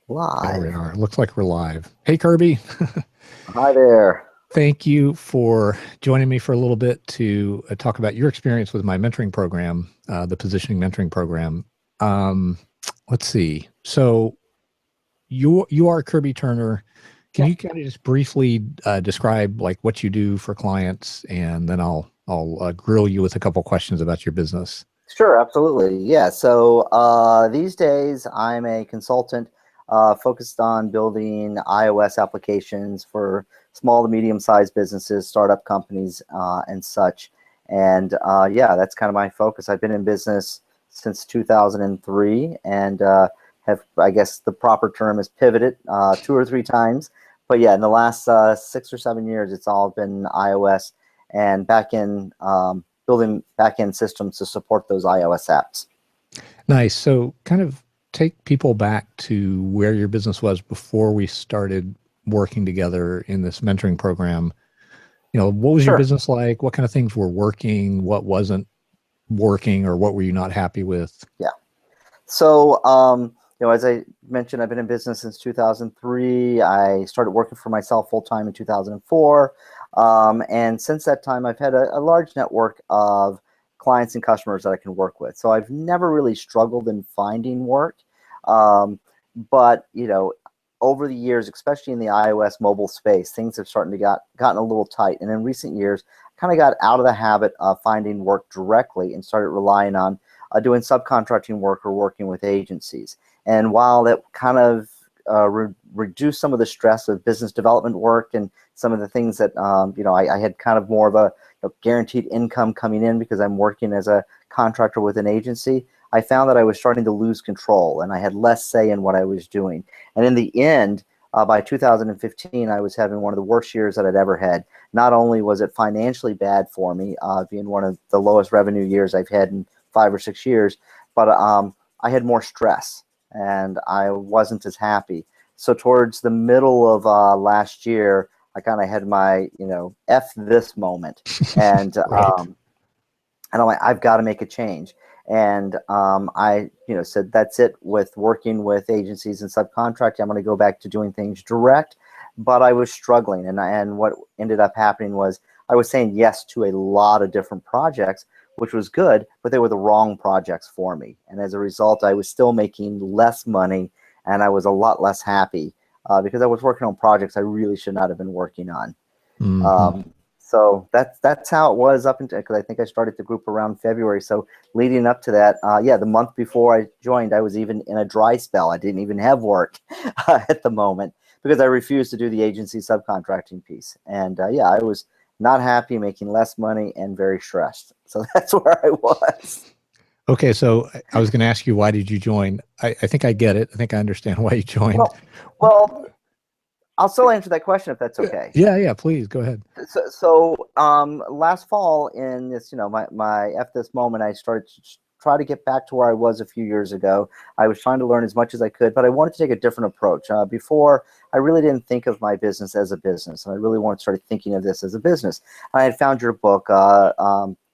There we Live. are. Looks like we're live. Hey, Kirby. Hi there. Thank you for joining me for a little bit to talk about your experience with my mentoring program, the positioning mentoring program. Um, let's see. So you are Kirby Turner. Can Yeah, you kind of just briefly describe like what you do for clients, and then I'll grill you with a couple questions about your business. sure, absolutely. Yeah, so these days I'm a consultant focused on building iOS applications for small to medium-sized businesses, startup companies, and such. And yeah, that's kind of my focus. I've been in business since 2003 and have, I guess the proper term is pivoted 2 or 3 times. But yeah, in the last 6 or 7 years, it's all been iOS and back-end building back-end systems to support those iOS apps. Nice. So kind of take people back to where your business was before we started working together in this mentoring program. What was your Sure. business like? What kind of things were working? What wasn't working, or what were you not happy with? Yeah. So, as I mentioned, I've been in business since 2003. I started working for myself full time in 2004. And since that time, I've had a large network of clients and customers that I can work with. So I've never really struggled in finding work. Um, but, over the years, especially in the iOS mobile space, things have started to gotten a little tight. And in recent years, kind of got out of the habit of finding work directly and started relying on doing subcontracting work or working with agencies. And while that kind of reduced some of the stress of business development work and some of the things that I had kind of more of a guaranteed income coming in because I'm working as a contractor with an agency, I found that I was starting to lose control and I had less say in what I was doing. And in the end, by 2015, I was having one of the worst years that I'd ever had. Not only was it financially bad for me, being one of the lowest revenue years I've had in 5 or 6 years, but I had more stress and I wasn't as happy. So towards the middle of last year, I kind of had my, F this moment. And Right. and I'm like, I've got to make a change. And I, said that's it with working with agencies and subcontracting. I'm going to go back to doing things direct. But I was struggling, and what ended up happening was I was saying yes to a lot of different projects, which was good, but they were the wrong projects for me. And as a result, I was still making less money, and I was a lot less happy because I was working on projects I really should not have been working on. Hmm. So that's how it was up until, because I think I started the group around February. So leading up to that, yeah, the month before I joined, I was even in a dry spell. I didn't even have work at the moment because I refused to do the agency subcontracting piece. And yeah, I was not happy, making less money, and very stressed. So that's where I was. Okay, so I was going to ask you, why did you join? I think I get it. I think I understand why you joined. Well, well, I'll still answer that question if that's okay. Yeah, yeah, please go ahead. So, last fall in this, my F this moment, I started to try to get back to where I was a few years ago. I was trying to learn as much as I could, but I wanted to take a different approach. Before, I really didn't think of my business as a business, and I really wanted to start thinking of this as a business. And I had found your book,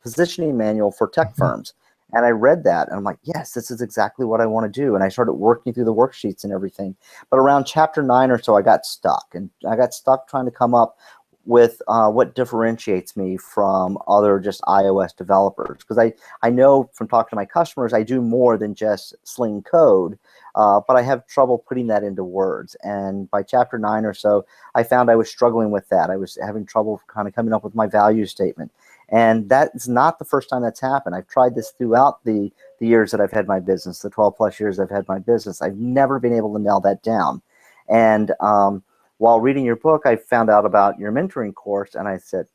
Positioning Manual for Tech Mhm. Firms. And I read that, and I'm like, yes, this is exactly what I want to do. And I started working through the worksheets and everything. But around chapter 9 or so, I got stuck. And I got stuck trying to come up with what differentiates me from other just iOS developers. Because I know from talking to my customers, I do more than just sling code, but I have trouble putting that into words. And by chapter 9 or so, I found I was struggling with that. I was having trouble kind of coming up with my value statement. And that's not the first time that's happened. I've tried this throughout the years that I've had my business, the 12 plus years I've had my business. I've never been able to nail that down. And while reading your book, I found out about your mentoring course, and I said,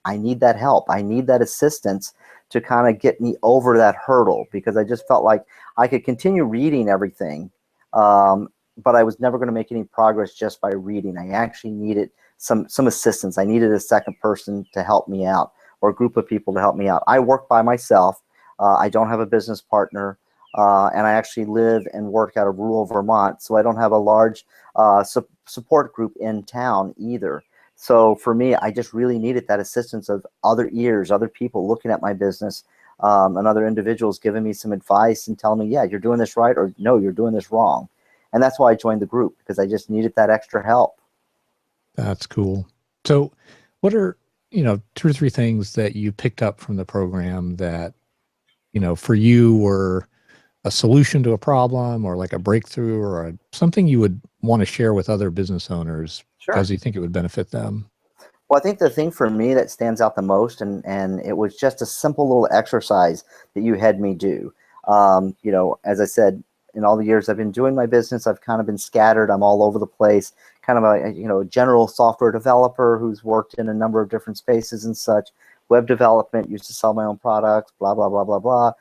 I need that help. I need that assistance to kind of get me over that hurdle because I just felt like I could continue reading everything, but I was never going to make any progress just by reading. I actually needed some assistance. I needed a second person to help me out or a group of people to help me out. I work by myself. I don't have a business partner. And I actually live and work out of rural Vermont, so I don't have a large support group in town either. So for me, I just really needed that assistance of other ears, other people looking at my business, and other individuals giving me some advice and telling me, yeah, you're doing this right, or no, you're doing this wrong. And that's why I joined the group, because I just needed that extra help. That's cool. So what are, 2 or 3 things that you picked up from the program that, for you were a solution to a problem, or like a breakthrough, or something you would want to share with other business owners Sure. because you think it would benefit them? Well, I think the thing for me that stands out the most, and it was just a simple little exercise that you had me do. As I said, in all the years I've been doing my business, I've kind of been scattered. I'm all over the place, kind of a general software developer who's worked in a number of different spaces and such. Web development, used to sell my own products, blah, blah, blah, blah, blah.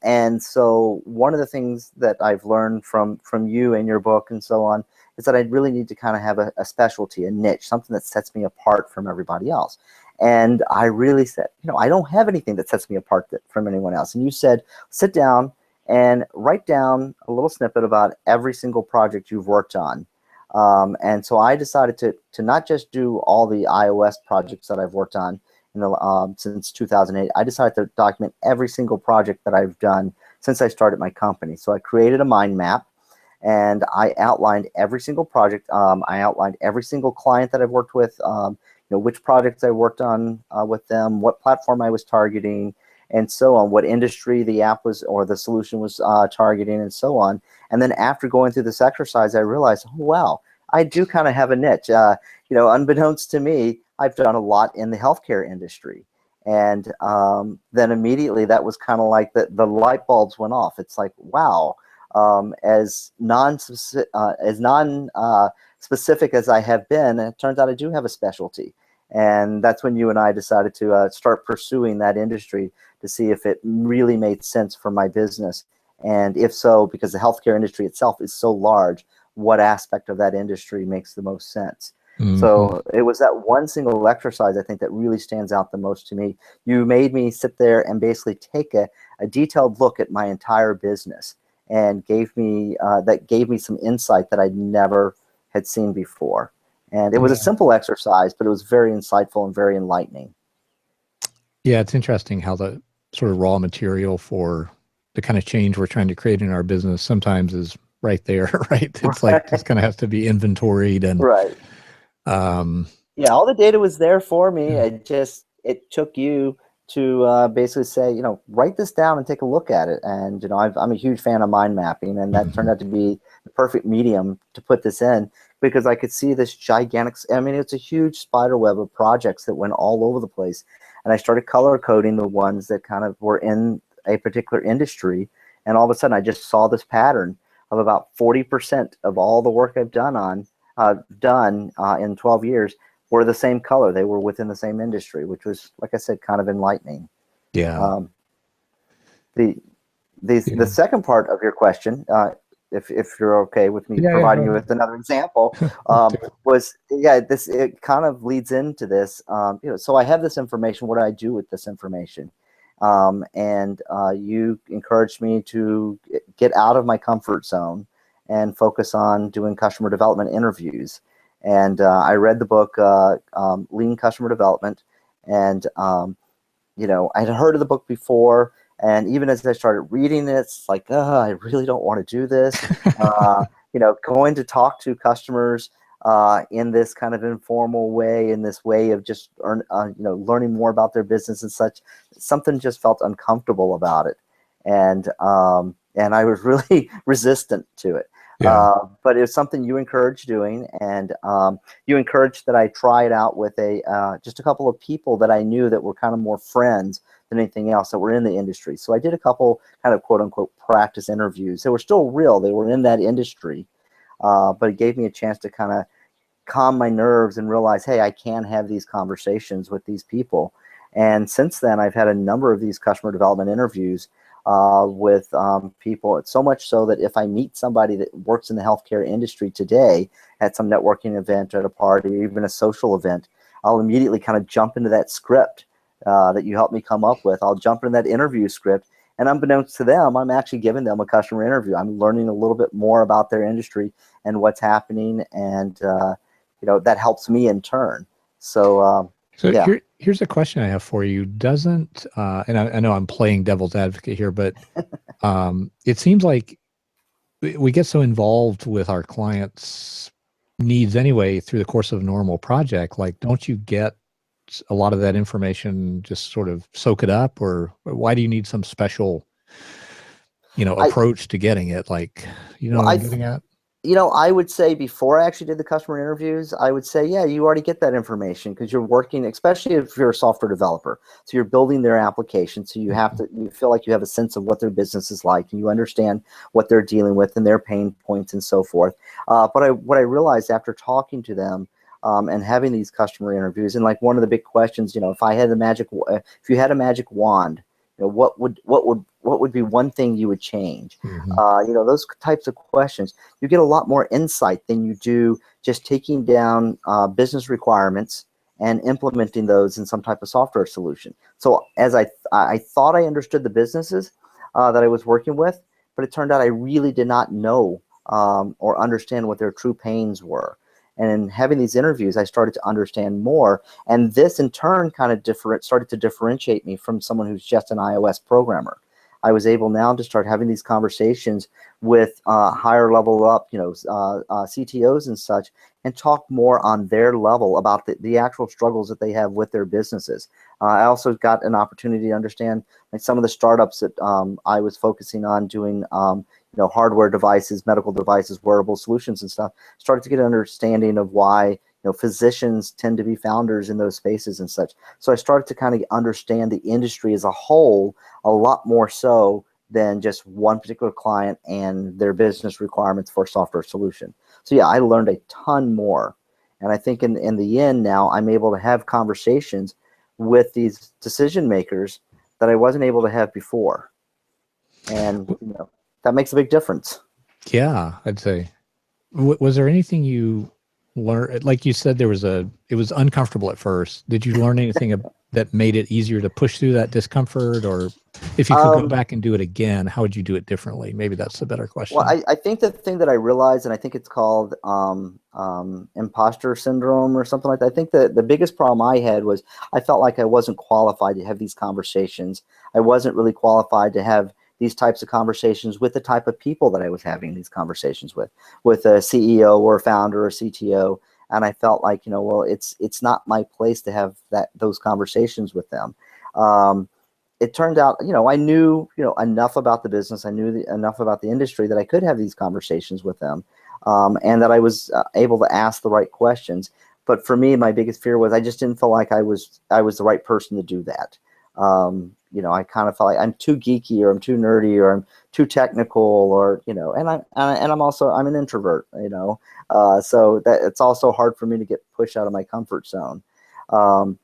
And so one of the things that I've learned from you and your book and so on is that I really need to kind of have a specialty, a niche, something that sets me apart from everybody else. And I really said, I don't have anything that sets me apart from anyone else. And you said, sit down and write down a little snippet about every single project you've worked on. And so I decided to not just do all the iOS projects that I've worked on since 2008. I decided to document every single project that I've done since I started my company. So I created a mind map, and I outlined every single project. I outlined every single client that I've worked with, which projects I worked on with them, what platform I was targeting, and so on, what industry the app was or the solution was targeting, and so on. And then after going through this exercise, I realized, oh, wow, I do kind of have a niche. Unbeknownst to me, I've done a lot in the healthcare industry. And then immediately that was kind of like the light bulbs went off. It's like, wow, as non-specific as I have been, it turns out I do have a specialty. And that's when you and I decided to start pursuing that industry to see if it really made sense for my business. And if so, because the healthcare industry itself is so large, what aspect of that industry makes the most sense? Mm-hmm. So it was that one single exercise, I think, that really stands out the most to me. You made me sit there and basically take a detailed look at my entire business, and gave me some insight that I never had seen before. And it was a simple exercise, but it was very insightful and very enlightening. Yeah, it's interesting how the sort of raw material for the kind of change we're trying to create in our business sometimes is right there, right? It's like just kind of has to be inventoried and right. All the data was there for me. It took you to basically say, write this down and take a look at it. And I'm a huge fan of mind mapping, and that turned out to be the perfect medium to put this in, because I could see this gigantic. I mean, it's a huge spider web of projects that went all over the place, and I started color coding the ones that kind of were in a particular industry, and all of a sudden I just saw this pattern of about 40% of all the work I've done in 12 years were the same color. They were within the same industry, which was, like I said, kind of enlightening. Yeah. The second part of your question, if you're okay with me providing you with another example, it kind of leads into this. So I have this information. What do I do with this information? And you encouraged me to get out of my comfort zone and focus on doing customer development interviews. And I read the book, Lean Customer Development, and I had heard of the book before, and even as I started reading it, it's like, I really don't want to do this. Going to talk to customers in this kind of informal way, in this way of just learning more about their business and such, something just felt uncomfortable about it, and I was really resistant to it. Yeah. But it was something you encouraged doing, and you encouraged that I try it out with just a couple of people that I knew that were kind of more friends than anything else that were in the industry. So I did a couple kind of quote unquote practice interviews. They were still real. They were in that industry, but it gave me a chance to kind of calm my nerves and realize, hey, I can have these conversations with these people. And since then, I've had a number of these customer development interviews with people. It's so much so that if I meet somebody that works in the healthcare industry today at some networking event, at a party, or even a social event, I'll immediately kind of jump into that script that you helped me come up with. I'll jump into that interview script, and unbeknownst to them, I'm actually giving them a customer interview. I'm learning a little bit more about their industry and what's happening, and that helps me in turn. So here's a question I have for you. Doesn't and I know I'm playing devil's advocate here, but it seems like we get so involved with our clients' needs anyway through the course of a normal project. Like, don't you get a lot of that information, just sort of soak it up, or why do you need some special, I approach to getting it? Like, you know well, what I'm getting at? I would say before I actually did the customer interviews, I would say, yeah, you already get that information because you're working, especially if you're a software developer. So you're building their application. So you feel like you have a sense of what their business is like and you understand what they're dealing with and their pain points and so forth. But what I realized after talking to them, and having these customer interviews, and like one of the big questions, if you had a magic wand, what would be one thing you would change? Hmm. Those types of questions, you get a lot more insight than you do just taking down business requirements and implementing those in some type of software solution. So as I thought I understood the businesses that I was working with, but it turned out I really did not know or understand what their true pains were. And in having these interviews, I started to understand more. And this in turn kind of started to differentiate me from someone who's just an iOS programmer. I was able now to start having these conversations with higher level up, CTOs and such, and talk more on their level about the actual struggles that they have with their businesses. I also got an opportunity to understand like some of the startups that I was focusing on doing, hardware devices, medical devices, wearable solutions and stuff. Started to get an understanding of why physicians tend to be founders in those spaces and such. So I started to kind of understand the industry as a whole a lot more so than just one particular client and their business requirements for a software solution. So yeah, I learned a ton more. And I think in the end now, I'm able to have conversations with these decision makers that I wasn't able to have before. And that makes a big difference. Yeah, I'd say. Was there anything you learned? Like you said, it was uncomfortable at first. Did you learn anything that made it easier to push through that discomfort? Or if you could go Um, back and do it again, how would you do it differently? Maybe that's a better Well, question. I think the thing that I realized, and I think it's called imposter syndrome or something like that. I think the biggest problem I had was I felt like I wasn't qualified to have these conversations. I wasn't really qualified to have these types of conversations with the type of people that I was having these conversations with a CEO or a founder or CTO. And I felt like, well, it's not my place to have those conversations with them. It turned out, I knew, enough about the business. I knew enough about the industry that I could have these conversations with them, and that I was able to ask the right questions. But for me, my biggest fear was I just didn't feel like I was the right person to do that. I kind of felt like I'm too geeky or I'm too nerdy or I'm too technical or, and I'm an introvert, so that it's also hard for me to get pushed out of my comfort zone. Um,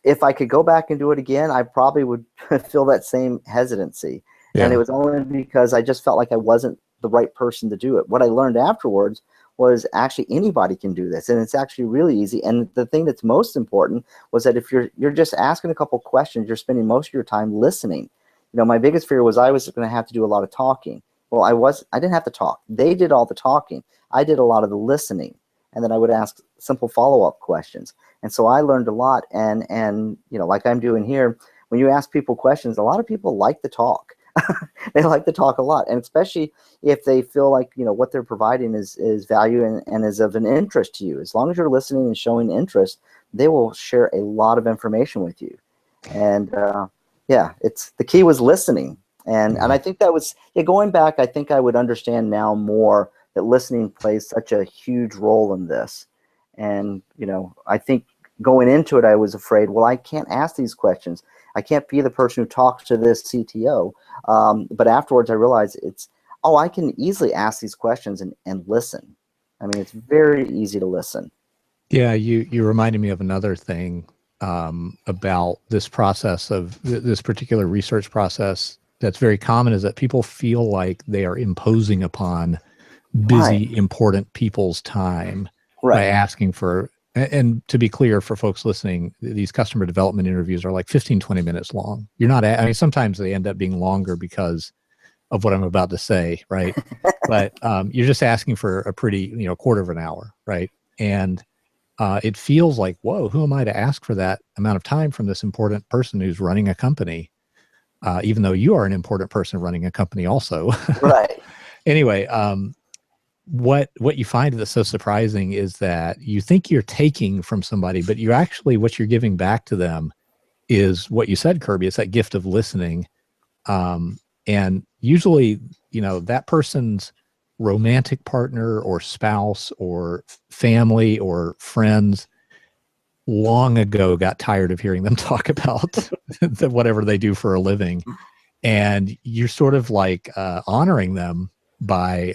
if I could go back and do it again, I probably would feel that same hesitancy. And it Yeah. was only because I just felt like I wasn't the right person to do it. What I learned afterwards was actually anybody can do this, and it's actually really easy. And the thing that's most important was that if you're just asking a couple questions, you're spending most of your time listening. My biggest fear was I was going to have to do a lot of talking. Well, I didn't have to talk. They did all the talking. I did a lot of the listening, and then I would ask simple follow-up questions. And so I learned a lot. And like I'm doing here, when you ask people questions, a lot of people like to talk. They like to talk a lot, and especially if they feel like what they're providing is value and is of an interest to you. As long as you're listening and showing interest, they will share a lot of information with you. And yeah, it's the key was listening. And I Mhm. think that was going back. I think I would understand now more that listening plays such a huge role in this. And I think going into it, I was afraid, well, I can't ask these questions. I can't be the person who talks to this CTO. But afterwards, I realized I can easily ask these questions and listen. I mean, it's very easy to listen. Yeah, you reminded me of another thing about this process of this particular research process that's very common is that people feel like they are imposing upon Right, busy, important people's time by right. asking for, and to be clear for folks listening, these customer development interviews are like 15, 20 minutes long. You're not, I mean, sometimes they end up being longer because of what I'm about to say, right? But you're just asking for a pretty, quarter of an hour, right? And it feels like, whoa, who am I to ask for that amount of time from this important person who's running a company, even though you are an important person running a company also. Right. Anyway, what you find that's so surprising is that you think you're taking from somebody, but you actually, what you're giving back to them is what you said, Kirby. It's that gift of listening. And usually, that person's romantic partner or spouse or family or friends long ago got tired of hearing them talk about whatever they do for a living. And you're sort of like honoring them by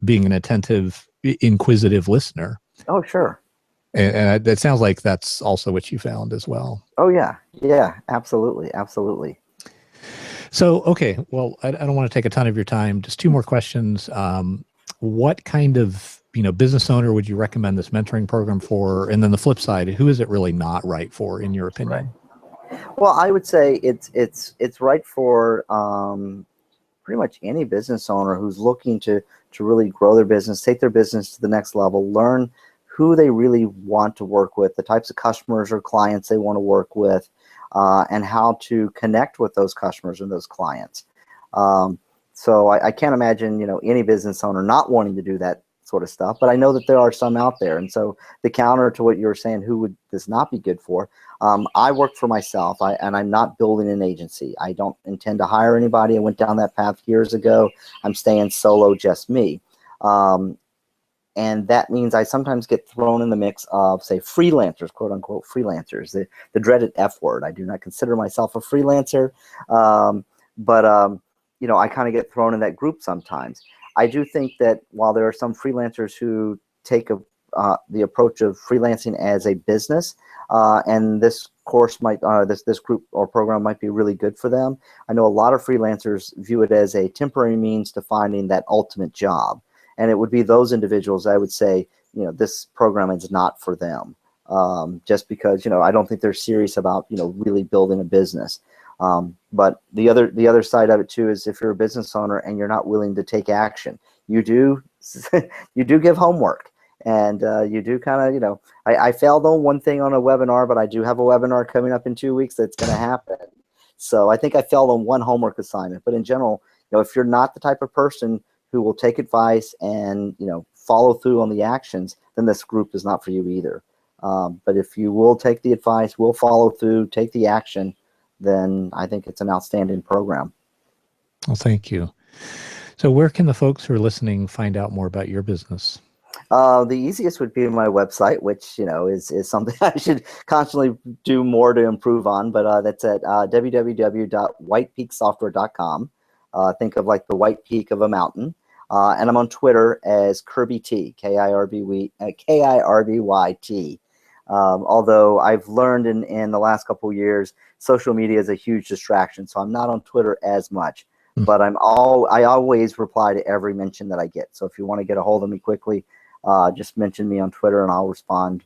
being an attentive, inquisitive listener. Oh, sure. And that sounds like that's also what you found as well. Oh, yeah. Yeah, absolutely. Absolutely. So, okay, well, I don't want to take a ton of your time. Just two more questions. What kind of business owner would you recommend this mentoring program for? And then the flip side, who is it really not right for, in your opinion? Right. Well, I would say it's right for pretty much any business owner who's looking to really grow their business, take their business to the next level, learn who they really want to work with, the types of customers or clients they want to work with, and how to connect with those customers and those clients. So I can't imagine, any business owner not wanting to do that sort of stuff, but I know that there are some out there. And so the counter to what you were saying, who would this not be good for? I work for myself, and I'm not building an agency. I don't intend to hire anybody. I went down that path years ago. I'm staying solo, just me. And that means I sometimes get thrown in the mix of, say, freelancers, quote unquote freelancers, the dreaded F word. I do not consider myself a freelancer, but I kind of get thrown in that group sometimes. I do think that while there are some freelancers who take the approach of freelancing as a business, and this course might, this group or program might be really good for them. I know a lot of freelancers view it as a temporary means to finding that ultimate job. And it would be those individuals I would say, this program is not for them, just because, I don't think they're serious about, really building a business. But the other side of it too is if you're a business owner and you're not willing to take action, you do give homework, and you do kind of, I failed on one thing on a webinar, but I do have a webinar coming up in 2 weeks that's going to happen. So I think I failed on one homework assignment, but in general, if you're not the type of person who will take advice and follow through on the actions, then this group is not for you either. But if you will take the advice, will follow through, take the action, then I think it's an outstanding program. Well, thank you. So where can the folks who are listening find out more about your business? The easiest would be my website, which is something I should constantly do more to improve on. But that's at www.whitepeaksoftware.com. Think of like the white peak of a mountain. And I'm on Twitter as Kirby T, Kirbyt. Although I've learned in the last couple of years, social media is a huge distraction, so I'm not on Twitter as much. But I always reply to every mention that I get. So if you want to get a hold of me quickly, just mention me on Twitter, and I'll respond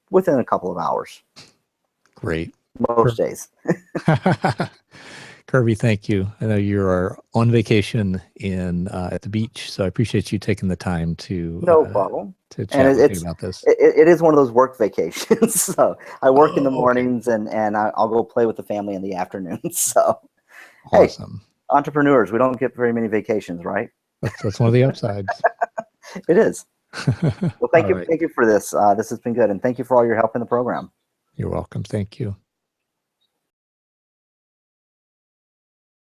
within a couple of hours. Great. Most days. Kirby, thank you. I know you are on vacation at the beach, so I appreciate you taking the time to no problem to chat with me about this. It is one of those work vacations. So I work in the mornings, and I'll go play with the family in the afternoons. So awesome. Hey, entrepreneurs, we don't get very many vacations, right? That's one of the upsides. It is. Well, thank you for this. This has been good, and thank you for all your help in the program. You're welcome. Thank you.